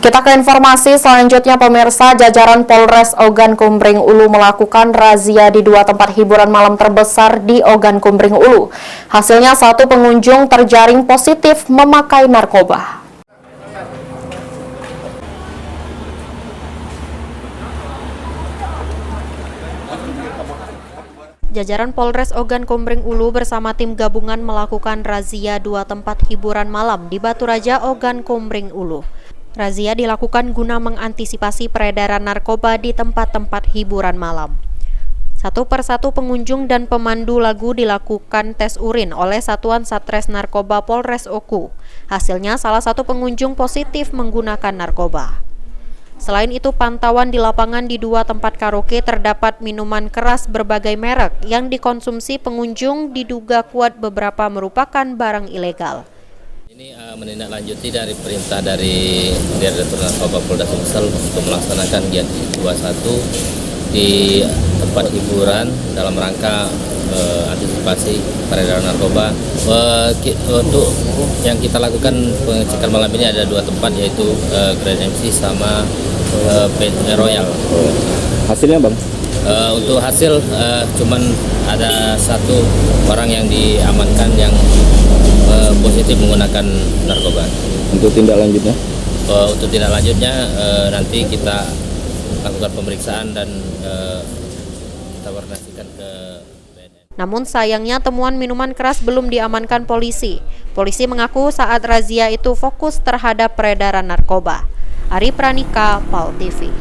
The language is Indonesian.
Kita ke informasi selanjutnya, pemirsa. Jajaran Polres Ogan Kumbring Ulu melakukan razia di dua tempat hiburan malam terbesar di Ogan Kumbring Ulu. Hasilnya, satu pengunjung terjaring positif memakai narkoba. Jajaran Polres Ogan Kumbring Ulu bersama tim gabungan melakukan razia dua tempat hiburan malam di Batu Raja, Ogan Kumbring Ulu. Razia dilakukan guna mengantisipasi peredaran narkoba di tempat-tempat hiburan malam. Satu persatu pengunjung dan pemandu lagu dilakukan tes urin oleh Satuan Satres Narkoba Polres Oku. Hasilnya, salah satu pengunjung positif menggunakan narkoba. Selain itu, pantauan di lapangan di dua tempat karaoke terdapat minuman keras berbagai merek yang dikonsumsi pengunjung diduga kuat beberapa merupakan barang ilegal. Ini menindaklanjuti dari perintah dari Direktur Narkoba Polda Sumsel untuk melaksanakan giat 21 di tempat hiburan dalam rangka antisipasi peredaran narkoba. Untuk yang kita lakukan pengecekan malam ini ada dua tempat, yaitu Grand MC sama Royal. Hasilnya bang? Untuk hasil cuman ada satu orang yang diamankan yang positif menggunakan narkoba. Untuk tindak lanjutnya? Untuk tindak lanjutnya nanti kita lakukan pemeriksaan dan kita koordinasikan ke BNN. Namun sayangnya temuan minuman keras belum diamankan polisi. Polisi mengaku saat razia itu fokus terhadap peredaran narkoba. Ari Pranika, PAL TV.